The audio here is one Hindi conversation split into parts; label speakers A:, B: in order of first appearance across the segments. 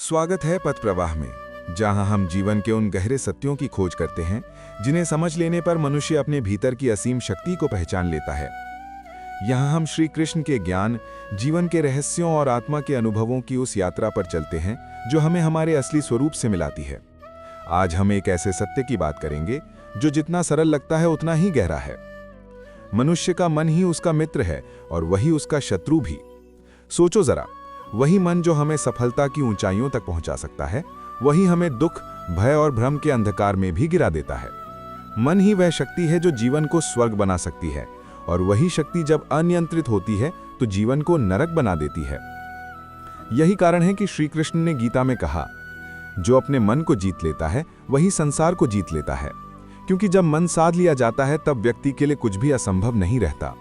A: स्वागत है पथ प्रवाह में, जहां हम जीवन के उन गहरे सत्यों की खोज करते हैं जिन्हें समझ लेने पर मनुष्य अपने भीतर की असीम शक्ति को पहचान लेता है। यहां हम श्री कृष्ण के ज्ञान, जीवन के रहस्यों और आत्मा के अनुभवों की उस यात्रा पर चलते हैं जो हमें हमारे असली स्वरूप से मिलाती है। आज हम एक ऐसे सत्य की बात करेंगे जो जितना सरल लगता है उतना ही गहरा है। मनुष्य का मन ही उसका मित्र है और वही उसका शत्रु भी। सोचो जरा, वही मन जो हमें सफलता की ऊंचाइयों तक पहुंचा सकता है, वही हमें दुख, भय और भ्रम के अंधकार में भी गिरा देता है। मन ही वह शक्ति है जो जीवन को स्वर्ग बना सकती है, और वही शक्ति जब अनियंत्रित होती है तो जीवन को नरक बना देती है। यही कारण है कि श्री कृष्ण ने गीता में कहा, जो अपने मन को जीत लेता है वही संसार को जीत लेता है। क्योंकि जब मन साध लिया जाता है तब व्यक्ति के लिए कुछ भी असंभव नहीं रहता।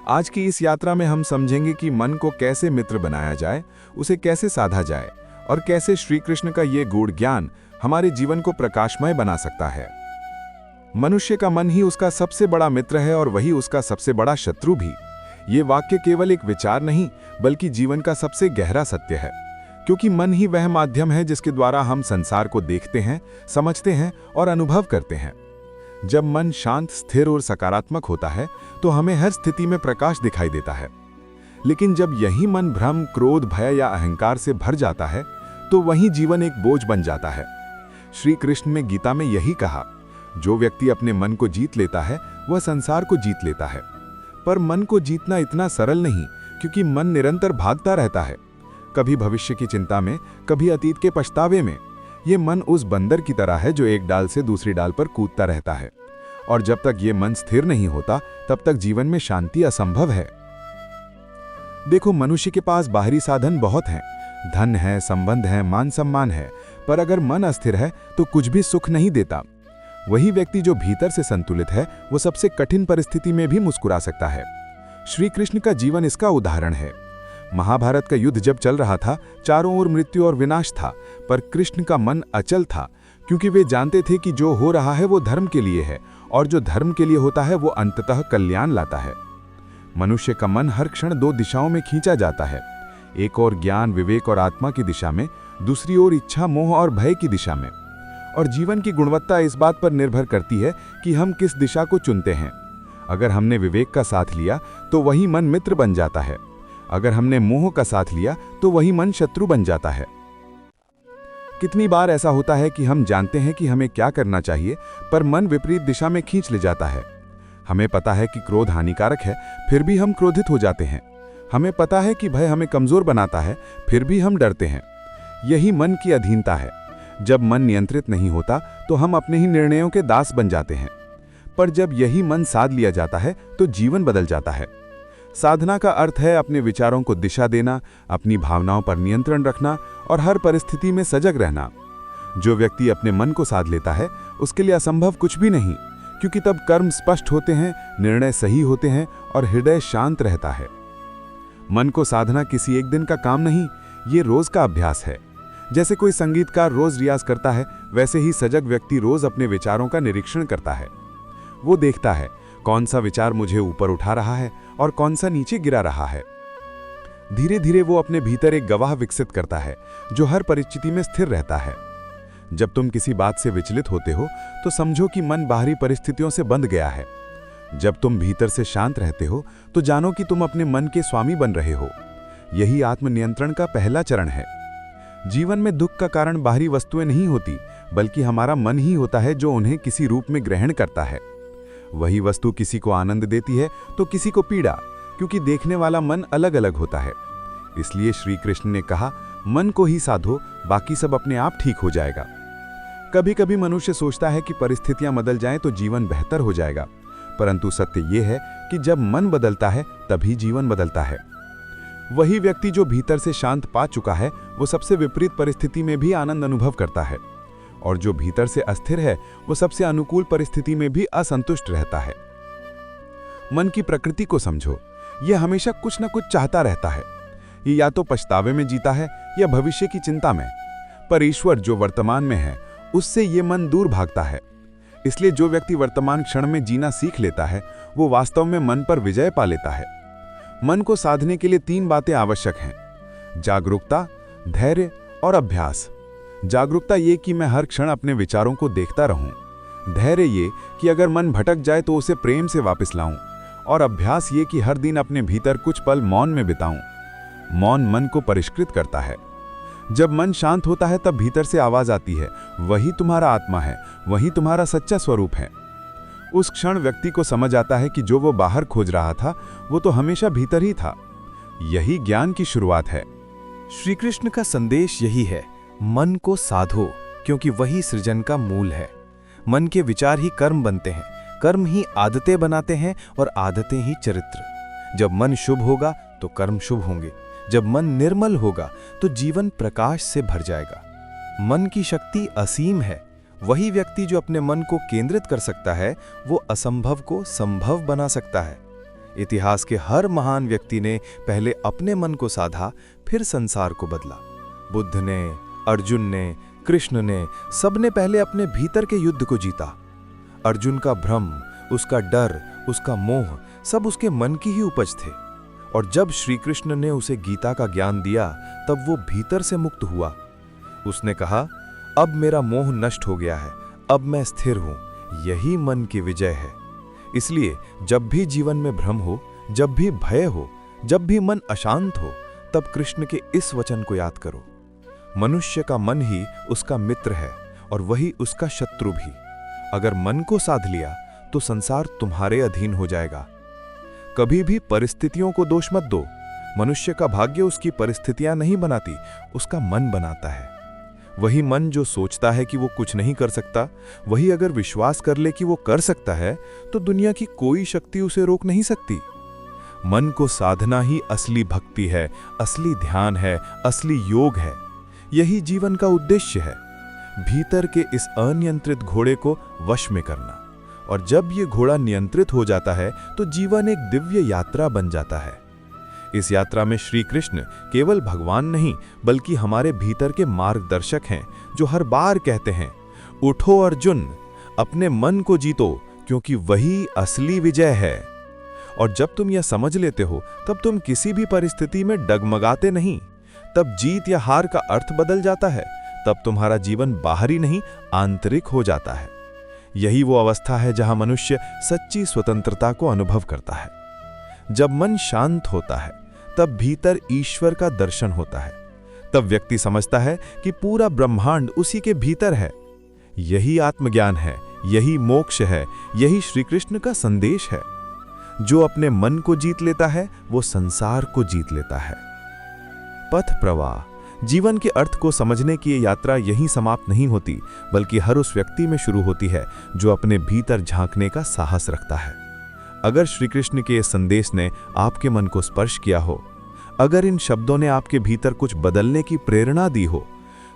A: आज की इस यात्रा में हम समझेंगे कि मन को कैसे मित्र बनाया जाए, उसे कैसे साधा जाए और कैसे श्री कृष्ण का ये गूढ़ ज्ञान हमारे जीवन को प्रकाशमय बना सकता है। मनुष्य का मन ही उसका सबसे बड़ा मित्र है और वही उसका सबसे बड़ा शत्रु भी। ये वाक्य केवल एक विचार नहीं बल्कि जीवन का सबसे गहरा सत्य है, क्योंकि मन ही वह माध्यम है जिसके द्वारा हम संसार को देखते हैं, समझते हैं और अनुभव करते हैं। जब मन शांत, स्थिर और सकारात्मक होता है तो हमें हर स्थिति में प्रकाश दिखाई देता है। लेकिन जब यही मन भ्रम, क्रोध, भय या अहंकार से भर जाता है तो वही जीवन एक बोझ बन जाता है। श्री कृष्ण ने गीता में यही कहा, जो व्यक्ति अपने मन को जीत लेता है वह संसार को जीत लेता है। पर मन को जीतना इतना सरल नहीं, क्योंकि मन निरंतर भागता रहता है, कभी भविष्य की चिंता में, कभी अतीत के पछतावे में। ये मन उस बंदर की तरह है जो एक डाल से दूसरी डाल पर कूदता रहता है, और जब तक ये मन स्थिर नहीं होता तब तक जीवन में शांति असंभव है। देखो, मनुष्य के पास बाहरी साधन बहुत हैं, धन है, संबंध है, मान सम्मान है, पर अगर मन अस्थिर है तो कुछ भी सुख नहीं देता। वही व्यक्ति जो भीतर से संतुलित है वो सबसे कठिन परिस्थिति में भी मुस्कुरा सकता है। श्री कृष्ण का जीवन इसका उदाहरण है। महाभारत का युद्ध जब चल रहा था, चारों ओर मृत्यु और विनाश था, पर कृष्ण का मन अचल था, क्योंकि वे जानते थे कि जो हो रहा है वो धर्म के लिए है, और जो धर्म के लिए होता है वो अंततः कल्याण लाता है। मनुष्य का मन हर क्षण दो दिशाओं में खींचा जाता है, एक ओर ज्ञान, विवेक और आत्मा की दिशा में, दूसरी ओर इच्छा, मोह और भय की दिशा में। और जीवन की गुणवत्ता इस बात पर निर्भर करती है कि हम किस दिशा को चुनते हैं। अगर हमने विवेक का साथ लिया तो वही मन मित्र बन जाता है, अगर हमने मोह का साथ लिया तो वही मन शत्रु बन जाता है। कितनी बार ऐसा होता है कि हम जानते हैं कि हमें क्या करना चाहिए, पर मन विपरीत दिशा में खींच ले जाता है। हमें पता है कि क्रोध हानिकारक है, फिर भी हम क्रोधित हो जाते हैं। हमें पता है कि भय हमें कमजोर बनाता है, फिर भी हम डरते हैं। यही मन की अधीनता है। जब मन नियंत्रित नहीं होता तो हम अपने ही निर्णयों के दास बन जाते हैं, पर जब यही मन साध लिया जाता है तो जीवन बदल जाता है। साधना का अर्थ है अपने विचारों को दिशा देना, अपनी भावनाओं पर नियंत्रण रखना और हर परिस्थिति में सजग रहना। जो व्यक्ति अपने मन को साध लेता है उसके लिए असंभव कुछ भी नहीं, क्योंकि तब कर्म स्पष्ट होते हैं, निर्णय सही होते हैं और हृदय शांत रहता है। मन को साधना किसी एक दिन का काम नहीं, ये रोज का अभ्यास है। जैसे कोई संगीतकार रोज रियाज करता है, वैसे ही सजग व्यक्ति रोज अपने विचारों का निरीक्षण करता है। वो देखता है कौन सा विचार मुझे ऊपर उठा रहा है और कौन सा नीचे गिरा रहा है। धीरे धीरे वो अपने भीतर एक गवाह विकसित करता है जो हर परिस्थिति में स्थिर रहता है। जब तुम किसी बात से विचलित होते हो तो समझो कि मन बाहरी परिस्थितियों से बंध गया है। जब तुम भीतर से शांत रहते हो तो जानो कि तुम अपने मन के स्वामी बन रहे हो। यही आत्मनियंत्रण का पहला चरण है। जीवन में दुख का कारण बाहरी वस्तुएं नहीं होती, बल्कि हमारा मन ही होता है जो उन्हें किसी रूप में ग्रहण करता है। वही वस्तु किसी को आनंद देती है तो किसी को पीड़ा, क्योंकि देखने वाला मन अलग अलग होता है। इसलिए श्री कृष्ण ने कहा, मन को ही साधो, बाकी सब अपने आप ठीक हो जाएगा। कभी कभी मनुष्य सोचता है कि परिस्थितियां बदल जाएं तो जीवन बेहतर हो जाएगा, परंतु सत्य यह है कि जब मन बदलता है तभी जीवन बदलता है। वही व्यक्ति जो भीतर से शांत पा चुका है वो सबसे विपरीत परिस्थिति में भी आनंद अनुभव करता है, और जो भीतर से अस्थिर है वो सबसे अनुकूल परिस्थिति में भी असंतुष्ट रहता है। मन की प्रकृति को समझो, यह हमेशा कुछ न कुछ चाहता रहता है। ये या तो पछतावे में जीता है या भविष्य की चिंता में, पर ईश्वर जो वर्तमान में है उससे ये मन दूर भागता है। इसलिए जो व्यक्ति वर्तमान क्षण में जीना सीख लेता है वो वास्तव में मन पर विजय पा लेता है। मन को साधने के लिए 3 बातें आवश्यक हैं: जागरूकता, धैर्य
B: और अभ्यास। जागरूकता ये कि मैं हर क्षण अपने विचारों को देखता रहूं। धैर्य ये कि अगर मन भटक जाए तो उसे प्रेम से वापस लाऊं। और अभ्यास ये कि हर दिन अपने भीतर कुछ पल मौन में बिताऊं। मौन मन को परिष्कृत करता है। जब मन शांत होता है तब भीतर से आवाज आती है, वही तुम्हारा आत्मा है, वही तुम्हारा सच्चा स्वरूप है। उस क्षण व्यक्ति को समझ आता है कि जो वो बाहर खोज रहा था वो तो हमेशा भीतर ही था। यही ज्ञान की शुरुआत है।
C: श्री कृष्ण का संदेश यही है, मन को साधो, क्योंकि वही सृजन का मूल है। मन के विचार ही कर्म बनते हैं, कर्म ही आदतें बनाते हैं और आदतें ही चरित्र। जब मन शुभ होगा तो कर्म शुभ होंगे। जब मन निर्मल होगा तो जीवन प्रकाश से भर जाएगा। मन की शक्ति असीम है। वही व्यक्ति जो अपने मन को केंद्रित कर सकता है वो असंभव को संभव बना सकता है। इतिहास के हर महान व्यक्ति ने पहले अपने मन को साधा, फिर संसार को बदला। बुद्ध ने, अर्जुन ने, कृष्ण ने, सबने पहले अपने भीतर के युद्ध को जीता। अर्जुन का भ्रम, उसका डर, उसका मोह सब उसके मन की ही उपज थे। और जब श्री कृष्ण ने उसे गीता का ज्ञान दिया तब वो भीतर से मुक्त हुआ। उसने कहा, अब मेरा मोह नष्ट हो गया है, अब मैं स्थिर हूं। यही मन की विजय है। इसलिए जब भी जीवन में भ्रम हो, जब भी भय हो, जब भी मन अशांत हो, तब कृष्ण के इस वचन को याद करो। मनुष्य का मन ही उसका मित्र है और वही उसका शत्रु भी। अगर मन को साध लिया तो संसार तुम्हारे अधीन हो जाएगा। कभी भी परिस्थितियों को दोष मत दो। मनुष्य का भाग्य उसकी परिस्थितियां नहीं बनाती, उसका मन बनाता है। वही मन जो सोचता है कि वो कुछ नहीं कर सकता, वही अगर विश्वास कर ले कि वो कर सकता है तो दुनिया की कोई शक्ति उसे रोक नहीं सकती। मन को साधना ही असली भक्ति है, असली ध्यान है, असली योग है। यही जीवन का उद्देश्य है, भीतर के इस अनियंत्रित घोड़े को वश में करना। और जब ये घोड़ा नियंत्रित हो जाता है तो जीवन एक दिव्य यात्रा बन जाता है। इस यात्रा में श्री कृष्ण केवल भगवान नहीं बल्कि हमारे भीतर के मार्गदर्शक हैं, जो हर बार कहते हैं, उठो अर्जुन, अपने मन को जीतो, क्योंकि वही असली विजय है। और जब तुम यह समझ लेते हो तब तुम किसी भी परिस्थिति में डगमगाते नहीं। तब जीत या हार का अर्थ बदल जाता है। तब तुम्हारा जीवन बाहरी नहीं आंतरिक हो जाता है। यही वो अवस्था है जहां मनुष्य सच्ची स्वतंत्रता को अनुभव करता है। जब मन शांत होता है तब भीतर ईश्वर का दर्शन होता है। तब व्यक्ति समझता है कि पूरा ब्रह्मांड उसी के भीतर है। यही आत्मज्ञान है, यही मोक्ष है, यही श्री कृष्ण का संदेश है। जो अपने मन को जीत लेता है वो संसार को जीत लेता है। पथ प्रवाह, जीवन के अर्थ को समझने की ये यात्रा यहीं समाप्त नहीं होती, बल्कि हर उस व्यक्ति में शुरू होती है जो अपने भीतर झांकने का साहस रखता है। अगर श्री कृष्ण के इस संदेश ने आपके मन को स्पर्श किया हो, अगर इन शब्दों ने आपके भीतर कुछ बदलने की प्रेरणा दी हो,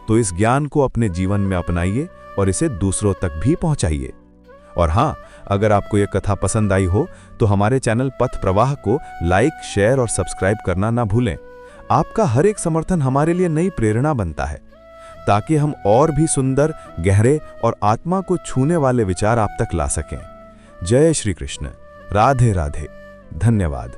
C: तो इस ज्ञान को अपने जीवन में अपनाइए और इसे दूसरों तक भी पहुंचाइए। और हाँ, अगर आपको यह कथा पसंद आई हो तो हमारे चैनल पथ प्रवाह को लाइक, शेयर और सब्सक्राइब करना ना भूलें। आपका हर एक समर्थन हमारे लिए नई प्रेरणा बनता है, ताकि हम और भी सुंदर, गहरे और आत्मा को छूने वाले विचार आप तक ला सकें। जय श्री कृष्ण। राधे राधे। धन्यवाद।